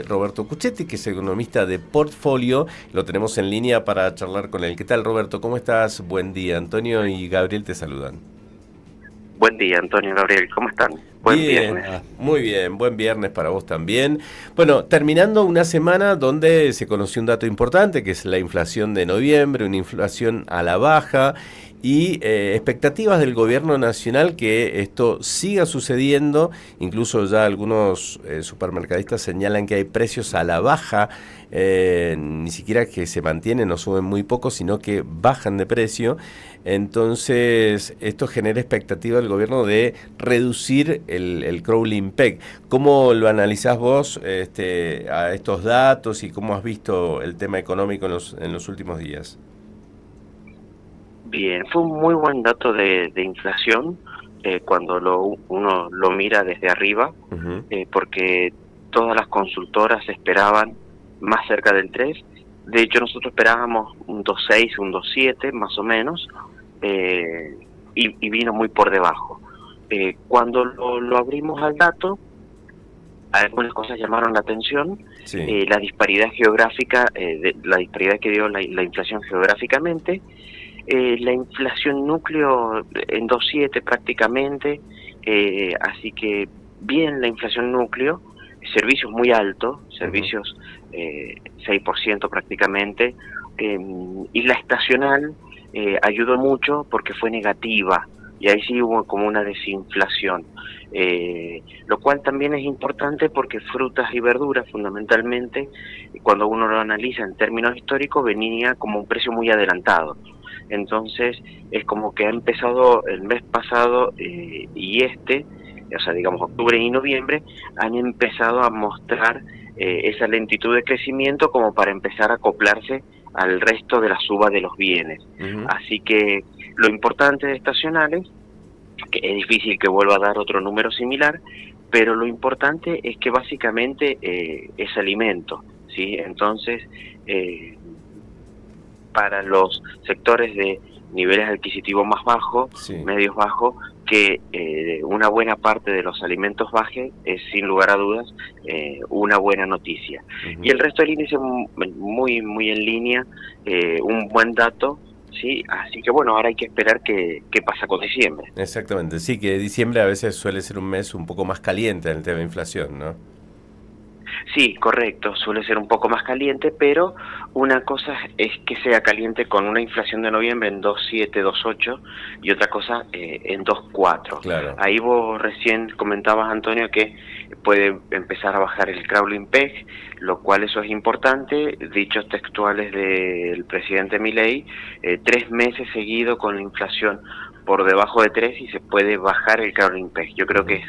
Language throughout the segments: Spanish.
Roberto Cuchetti, que es economista de Portfolio. Lo tenemos en línea para charlar con él. ¿Qué tal, Roberto? ¿Cómo estás? Buen día. Antonio y Gabriel te saludan. Buen día, Antonio y Gabriel, ¿cómo están? Buen Bien, viernes. muy bien. Buen viernes para vos también. Bueno, terminando una semana donde se conoció un dato importante, que es la inflación de noviembre, una inflación a la baja y expectativas del gobierno nacional que esto siga sucediendo. Incluso ya algunos supermercadistas señalan que hay precios a la baja, ni siquiera que se mantienen o suben muy poco, sino que bajan de precio. Entonces, esto genera expectativa del gobierno de reducir el crawling peg. ¿Cómo lo analizás vos a estos datos y cómo has visto el tema económico en los últimos días? Bien, fue un muy buen dato de inflación cuando uno lo mira desde arriba, Ujú. porque todas las consultoras esperaban más cerca del 3. De hecho, nosotros esperábamos un 2,6, un 2,7 más o menos, eh, y vino muy por debajo. Cuando lo abrimos al dato, algunas cosas llamaron la atención. Sí. La disparidad geográfica, la disparidad que dio la inflación geográficamente, la inflación núcleo en 2,7 prácticamente, así que bien la inflación núcleo, servicios muy altos, Ujú. servicios 6% prácticamente, y la estacional ayudó mucho porque fue negativa, y ahí sí hubo como una desinflación, lo cual también es importante porque frutas y verduras fundamentalmente, cuando uno lo analiza en términos históricos, venía como un precio muy adelantado. Entonces es como que ha empezado el mes pasado o sea, digamos octubre y noviembre, han empezado a mostrar esa lentitud de crecimiento como para empezar a acoplarse al resto de la suba de los bienes. Ujú. Así que lo importante de estacionales, que es difícil que vuelva a dar otro número similar, pero lo importante es que básicamente es alimento, ¿sí? Entonces, eh, para los sectores de niveles adquisitivos más bajos, Sí. medios bajos, que una buena parte de los alimentos baje es sin lugar a dudas una buena noticia. Y Ujú. el resto del índice muy en línea, un buen dato, sí. Así que bueno, ahora hay que esperar qué pasa con diciembre. Exactamente. Sí, que diciembre a veces suele ser un mes un poco más caliente en el tema de inflación, ¿no? Sí, correcto, suele ser un poco más caliente, pero una cosa es que sea caliente con una inflación de noviembre en 2,7, 2,8 y otra cosa en 2,4. Claro. Ahí vos recién comentabas, Antonio, que puede empezar a bajar el crawling peg, lo cual eso es importante. Dichos textuales del presidente Milei, 3 meses seguidos con la inflación por debajo de 3 y se puede bajar el crawling peg. Yo creo que Ujú.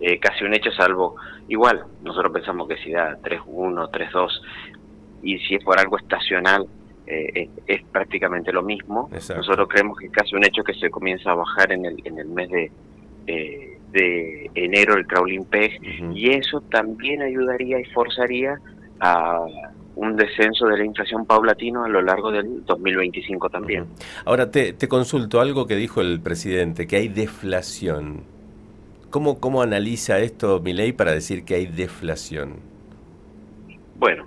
es casi un hecho, salvo igual, nosotros pensamos que si da 3,1, 3,2 y si es por algo estacional es prácticamente lo mismo. Exacto. Nosotros creemos que es casi un hecho que se comienza a bajar en el mes de enero el crawling peg, Ujú. y eso también ayudaría y forzaría a un descenso de la inflación paulatino a lo largo del 2025 también. Ujú. Ahora te consulto algo que dijo el presidente, que hay deflación. ¿Cómo analiza esto Milei para decir que hay deflación? Bueno,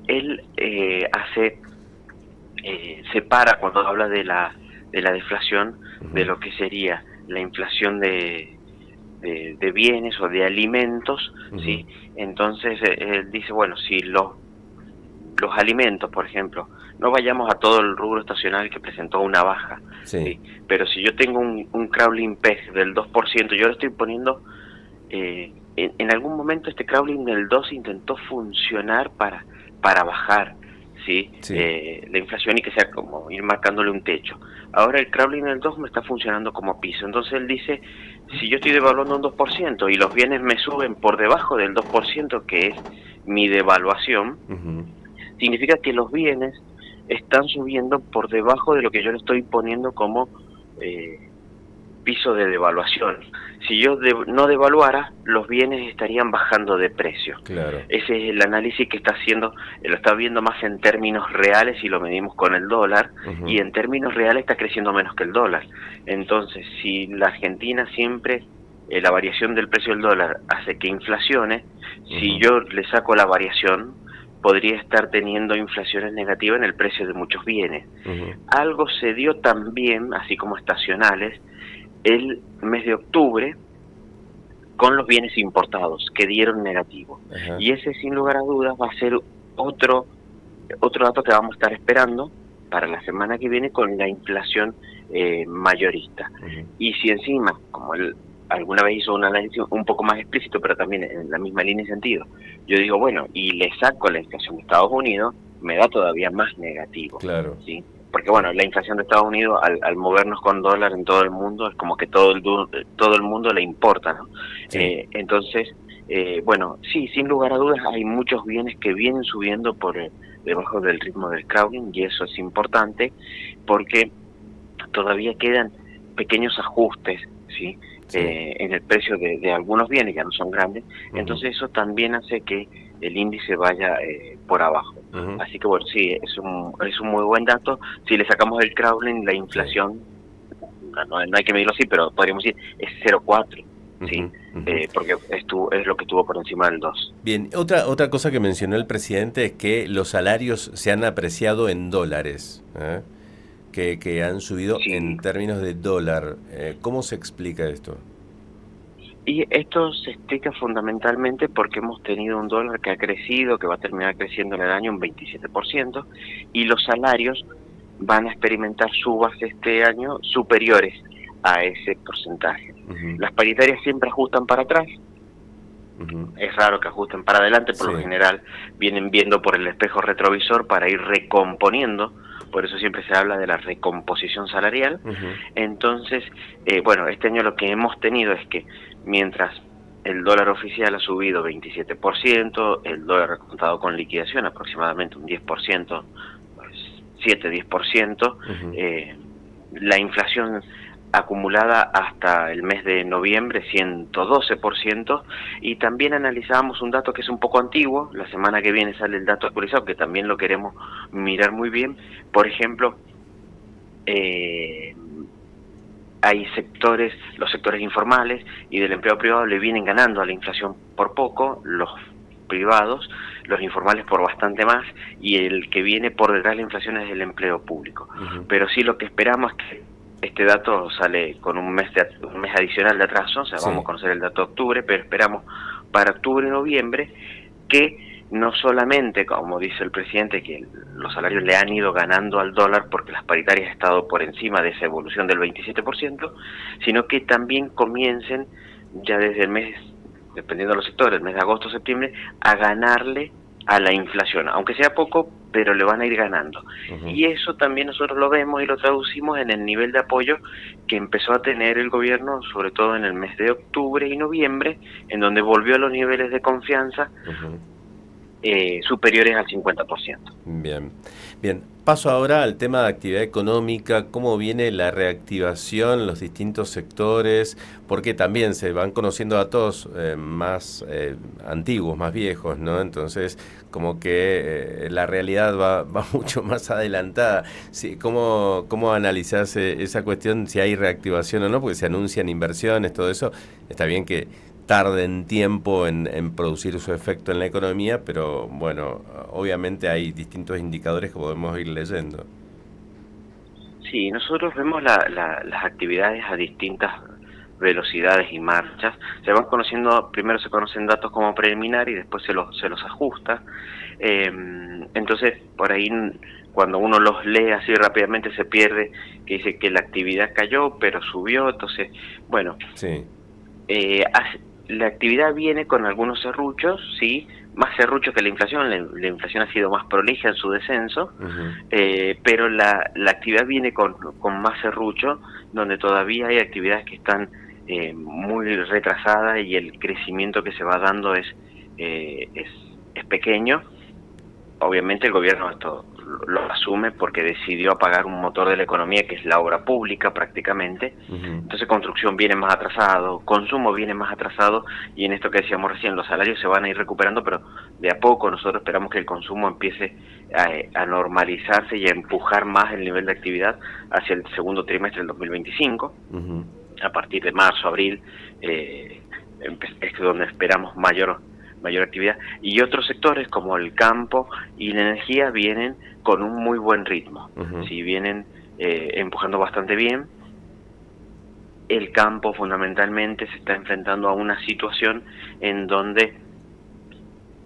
él separa cuando habla de la deflación de Ujú. lo que sería la inflación de bienes o de alimentos, Ujú. ¿sí? Entonces él dice, bueno, si los alimentos, por ejemplo, no vayamos a todo el rubro estacional que presentó una baja, Sí. ¿sí? Pero si yo tengo un crawling peg del 2%, yo lo estoy poniendo, en algún momento este crawling del 2 intentó funcionar para bajar, ¿sí? Sí. La inflación y que sea como ir marcándole un techo. Ahora el crawling del 2 me está funcionando como piso. Entonces él dice, si yo estoy devaluando un 2% y los bienes me suben por debajo del 2%, que es mi devaluación, Ujú. significa que los bienes están subiendo por debajo de lo que yo le estoy poniendo como piso de devaluación. Si yo no devaluara, los bienes estarían bajando de precio. Claro. Ese es el análisis que está haciendo, lo está viendo más en términos reales si lo medimos con el dólar, y Ujú. en términos reales está creciendo menos que el dólar. Entonces, si la Argentina siempre la variación del precio del dólar hace que inflacione. Si yo le saco la variación, podría estar teniendo inflaciones negativas en el precio de muchos bienes. Algo se dio también, así como estacionales, el mes de octubre con los bienes importados que dieron negativo. Y ese, sin lugar a dudas, va a ser otro dato que vamos a estar esperando para la semana que viene con la inflación mayorista. Y si encima, como alguna vez hizo un análisis un poco más explícito, pero también en la misma línea de sentido, yo digo, bueno, y le saco la inflación de Estados Unidos, me da todavía más negativo. Claro. ¿Sí? Porque bueno, la inflación de Estados Unidos al movernos con dólar en todo el mundo es como que todo el mundo le importa, ¿no? Sí. Entonces, bueno, sí, sin lugar a dudas hay muchos bienes que vienen subiendo por debajo del ritmo del crowding, y eso es importante porque todavía quedan pequeños ajustes, ¿sí? En el precio de algunos bienes, ya no son grandes. Entonces eso también hace que el índice vaya por abajo. Así que bueno, sí, es un muy buen dato. Si le sacamos el crowding, la inflación, no hay que medirlo así, pero podríamos decir es 0,4. Sí, porque es lo que estuvo por encima del 2. Bien, otra cosa que mencionó el presidente es que los salarios se han apreciado en dólares, que han subido en términos de dólar. ¿Cómo se explica esto? Y esto se explica fundamentalmente porque hemos tenido un dólar que ha crecido, que va a terminar creciendo en el año un 27%, y los salarios van a experimentar subas este año superiores a ese porcentaje. Las paritarias siempre ajustan para atrás. Es raro que ajusten para adelante, por lo general vienen viendo por el espejo retrovisor para ir recomponiendo, por eso siempre se habla de la recomposición salarial. Entonces, bueno, este año lo que hemos tenido es que mientras el dólar oficial ha subido 27%, el dólar contado con liquidación aproximadamente un 10%, 7-10%, la inflación acumulada hasta el mes de noviembre 112%, y también analizábamos un dato que es un poco antiguo. La semana que viene sale el dato actualizado, que también lo queremos mirar muy bien. Por ejemplo, hay sectores, los sectores informales y del empleo privado le vienen ganando a la inflación por poco, los privados, los informales por bastante más, y el que viene por detrás de la inflación es el empleo público. Pero sí, lo que esperamos es que este dato sale con un mes adicional de atraso, o sea, vamos a conocer el dato de octubre, pero esperamos para octubre y noviembre que no solamente, como dice el presidente, que los salarios le han ido ganando al dólar porque las paritarias han estado por encima de esa evolución del 27%, sino que también comiencen ya desde el mes, dependiendo de los sectores, el mes de agosto o septiembre, a ganarle a la inflación, aunque sea poco, pero le van a ir ganando. Y eso también nosotros lo vemos y lo traducimos en el nivel de apoyo que empezó a tener el gobierno, sobre todo en el mes de octubre y noviembre, en donde volvió a los niveles de confianza superiores al 50%. Bien, bien. Paso ahora al tema de actividad económica, cómo viene la reactivación en los distintos sectores, porque también se van conociendo datos más antiguos, más viejos, ¿no? Entonces, como que la realidad va mucho más adelantada. Sí, ¿cómo analizás esa cuestión, si hay reactivación o no? Porque se anuncian inversiones, todo eso. Está bien que tarden tiempo en producir su efecto en la economía, pero bueno, obviamente hay distintos indicadores que podemos ir leyendo. Sí, nosotros vemos las actividades a distintas velocidades y marchas. Se van conociendo, primero se conocen datos como preliminar y después se los ajusta. Entonces, por ahí, cuando uno los lee así rápidamente, se pierde que dice que la actividad cayó, pero subió. Entonces, bueno, la actividad viene con algunos serruchos, sí, más serruchos que la inflación. La inflación ha sido más prolija en su descenso, pero la actividad viene con más serrucho, donde todavía hay actividades que están muy retrasadas y el crecimiento que se va dando es pequeño. Obviamente el gobierno esto lo asume porque decidió apagar un motor de la economía que es la obra pública prácticamente. Entonces construcción viene más atrasado, consumo viene más atrasado, y en esto que decíamos recién, los salarios se van a ir recuperando, pero de a poco nosotros esperamos que el consumo empiece a normalizarse y a empujar más el nivel de actividad hacia el segundo trimestre del 2025. a partir de marzo, abril, es donde esperamos mayor actividad. Y otros sectores como el campo y la energía vienen con un muy buen ritmo. Sí, vienen empujando bastante bien. El campo fundamentalmente se está enfrentando a una situación en donde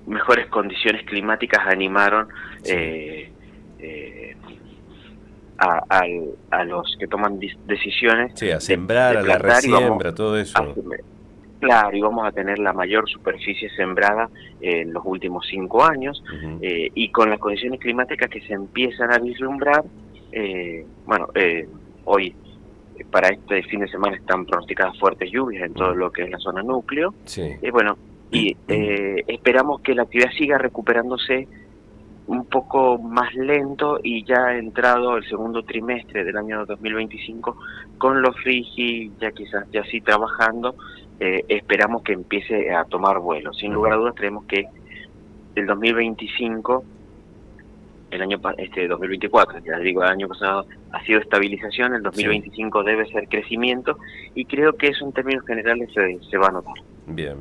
mejores condiciones climáticas animaron a los que toman decisiones, sí, a sembrar, de a la plantar, resiembra, todo eso. Claro, y vamos a tener la mayor superficie sembrada en los últimos 5 años, y con las condiciones climáticas que se empiezan a vislumbrar, hoy para este fin de semana están pronosticadas fuertes lluvias en todo lo que es la zona núcleo. Sí. Esperamos que la actividad siga recuperándose un poco más lento, y ya entrado el segundo trimestre del año 2025, con los RIGI ya quizás ya sí trabajando, esperamos que empiece a tomar vuelo. Sin lugar a dudas creemos que el 2025, el año 2024, ya digo, el año pasado ha sido estabilización, el 2025 debe ser crecimiento, y creo que eso en términos generales se va a notar. Bien,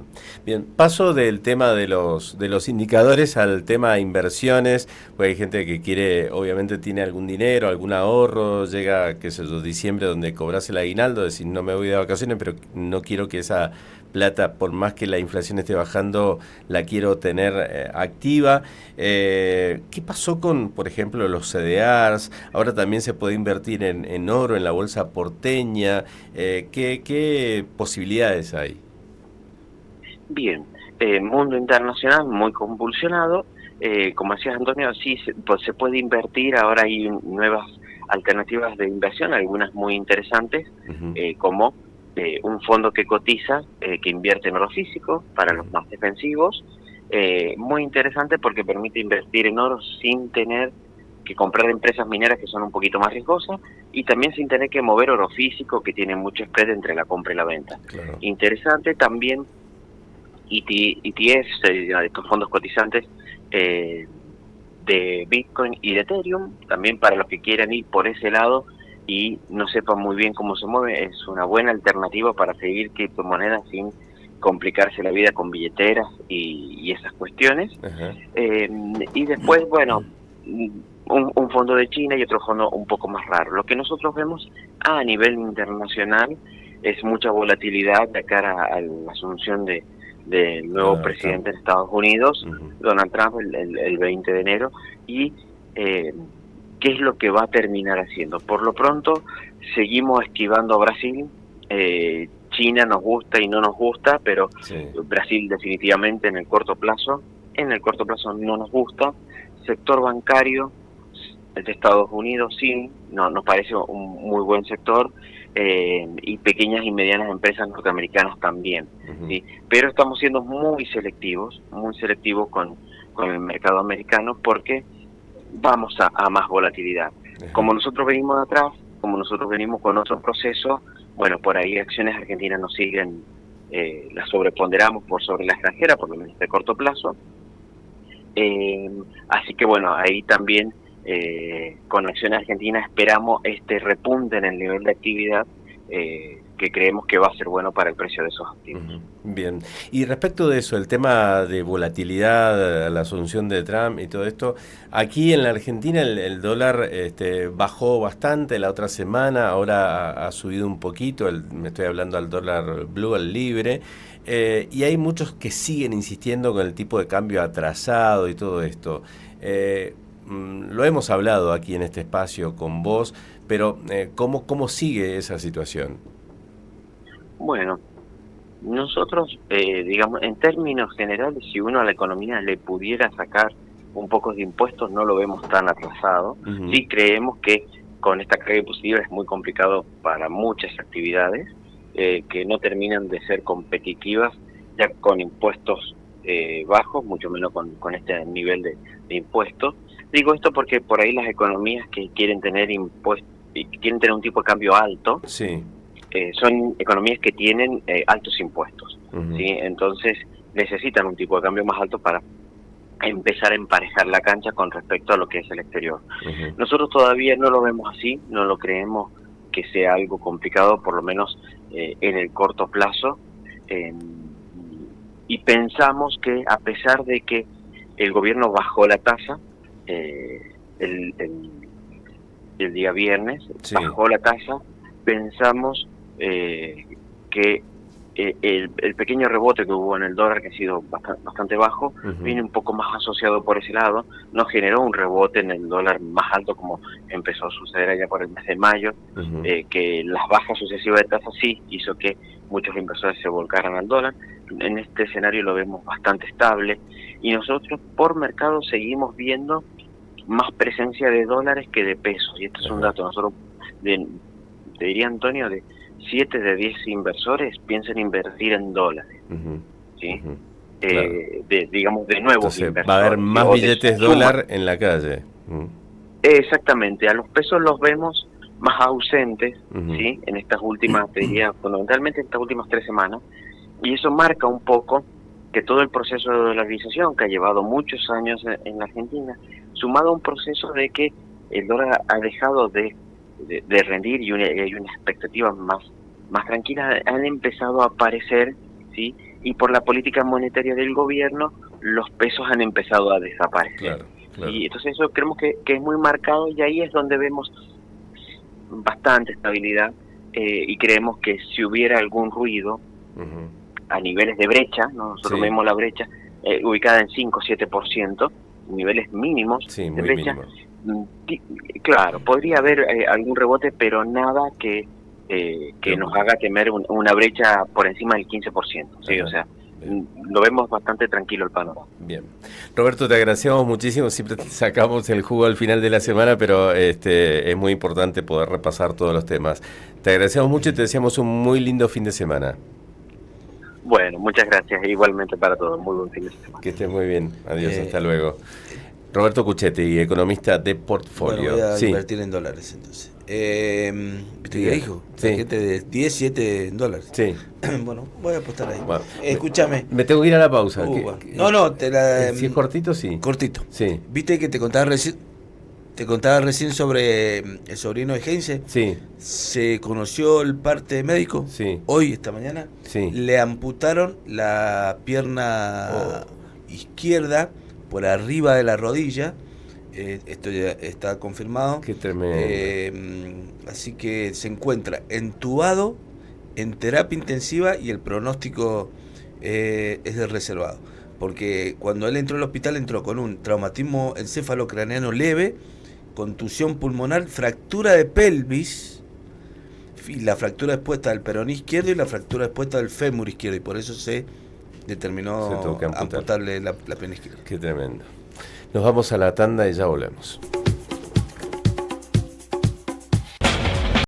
bien. Paso del tema de los indicadores al tema de inversiones, porque hay gente que quiere, obviamente tiene algún dinero, algún ahorro, llega, qué sé yo, diciembre donde cobras el aguinaldo, decir no me voy de vacaciones, pero no quiero que esa plata, por más que la inflación esté bajando, la quiero tener activa. ¿Qué pasó con, por ejemplo, los CDRs? Ahora también se puede invertir en oro, en la bolsa porteña. ¿Qué posibilidades hay? Bien, mundo internacional muy convulsionado, como decías Antonio, sí se puede invertir, ahora hay nuevas alternativas de inversión, algunas muy interesantes, como un fondo que cotiza, que invierte en oro físico para los más defensivos, muy interesante porque permite invertir en oro sin tener que comprar empresas mineras que son un poquito más riesgosas, y también sin tener que mover oro físico que tiene mucho spread entre la compra y la venta. Claro. Interesante también ETFs, estos fondos cotizantes de Bitcoin y de Ethereum, también para los que quieran ir por ese lado y no sepan muy bien cómo se mueve, es una buena alternativa para seguir criptomonedas sin complicarse la vida con billeteras y esas cuestiones. Y después, bueno, un fondo de China y otro fondo un poco más raro. Lo que nosotros vemos a nivel internacional es mucha volatilidad de cara a la asunción del nuevo presidente de Estados Unidos, Donald Trump, el 20 de enero, y qué es lo que va a terminar haciendo. Por lo pronto, seguimos esquivando a Brasil. China nos gusta y no nos gusta, pero Brasil definitivamente en el corto plazo no nos gusta. Sector bancario de Estados Unidos sí, nos parece un muy buen sector, y pequeñas y medianas empresas norteamericanas también, ¿sí? Pero estamos siendo muy selectivos con el mercado americano, porque vamos a más volatilidad. Como nosotros venimos de atrás, como nosotros venimos con otro proceso, bueno, por ahí acciones argentinas nos siguen, las sobreponderamos por sobre la extranjera, por lo menos de corto plazo. Así que bueno, ahí también con acciones argentinas esperamos este repunte en el nivel de actividad, que creemos que va a ser bueno para el precio de esos activos. Bien, y respecto de eso, el tema de volatilidad, la asunción de Trump y todo esto, aquí en la Argentina el dólar bajó bastante la otra semana, ahora ha subido un poquito, me estoy hablando al dólar blue, al libre, y hay muchos que siguen insistiendo con el tipo de cambio atrasado y todo esto. Lo hemos hablado aquí en este espacio con vos, pero ¿cómo sigue esa situación? Bueno, nosotros, digamos, en términos generales, si uno a la economía le pudiera sacar un poco de impuestos, no lo vemos tan atrasado. Sí creemos que con esta carga positiva es muy complicado para muchas actividades que no terminan de ser competitivas ya con impuestos bajos, mucho menos con este nivel de impuestos. Digo esto porque por ahí las economías que quieren tener impuestos, quieren tener un tipo de cambio alto, son economías que tienen altos impuestos, ¿sí? Entonces necesitan un tipo de cambio más alto para empezar a emparejar la cancha con respecto a lo que es el exterior. Nosotros todavía no lo vemos así, no lo creemos que sea algo complicado, por lo menos en el corto plazo, y pensamos que a pesar de que el gobierno bajó la tasa el día viernes, Sí. bajó la tasa, pensamos que el pequeño rebote que hubo en el dólar, que ha sido bastante bajo, viene un poco más asociado por ese lado, no generó un rebote en el dólar más alto como empezó a suceder allá por el mes de mayo, que las bajas sucesivas de tasas sí hizo que muchos inversores se volcaran al dólar. En este escenario lo vemos bastante estable y nosotros por mercado seguimos viendo más presencia de dólares que de pesos, y este es un dato. Nosotros, te diría, Antonio, de 7 de 10 inversores piensan invertir en dólares, ¿sí? Claro. Digamos, de nuevos Entonces, inversores. va a haber más billetes dólar en la calle. Exactamente, a los pesos los vemos más ausentes, ¿sí? En estas últimas, te diría, fundamentalmente en estas últimas 3 semanas, y eso marca un poco que todo el proceso de dolarización que ha llevado muchos años en la Argentina, sumado a un proceso de que el dólar ha dejado de rendir y hay una expectativa más tranquila, han empezado a aparecer, ¿sí? Y por la política monetaria del gobierno, los pesos han empezado a desaparecer. Claro, claro. Y entonces eso creemos que es muy marcado, y ahí es donde vemos bastante estabilidad, y creemos que si hubiera algún ruido a niveles de brecha, ¿no? Nosotros vemos la brecha ubicada en 5-7%, niveles mínimos de brecha. Claro, podría haber algún rebote, pero nada que nos haga temer una brecha por encima del 15%, ¿sí? O sea, lo vemos bastante tranquilo el panorama. Bien. Roberto, te agradecemos muchísimo. Siempre te sacamos el jugo al final de la semana, pero es muy importante poder repasar todos los temas. Te agradecemos mucho y te deseamos un muy lindo fin de semana. Bueno, muchas gracias. Igualmente para todos. Muy buen fin de semana. Que estés muy bien. Adiós, hasta luego. Roberto Cuchetti, economista de Portfolio. Bueno, voy a invertir en dólares entonces. ¿Viste qué dijo? Gente de 10, 7 dólares. Sí. Bueno, voy a apostar ahí. Bueno, escúchame. Me tengo que ir a la pausa. No, te la... Si es cortito, sí. Cortito. Sí. ¿Viste que te contaba recién sobre el sobrino de Heinze? Sí. Se conoció el parte médico. Sí. Hoy, esta mañana. Sí. Le amputaron la pierna izquierda por arriba de la rodilla. Esto ya está confirmado. Qué tremendo. Así que se encuentra entubado, en terapia intensiva, y el pronóstico es de reservado. Porque cuando él entró al hospital, entró con un traumatismo encefalocraneano leve, contusión pulmonar, fractura de pelvis, y la fractura expuesta del peroné izquierdo y la fractura expuesta del fémur izquierdo, y por eso se determinó amputarle la pierna izquierda. Qué tremendo. Nos vamos a la tanda y ya volvemos.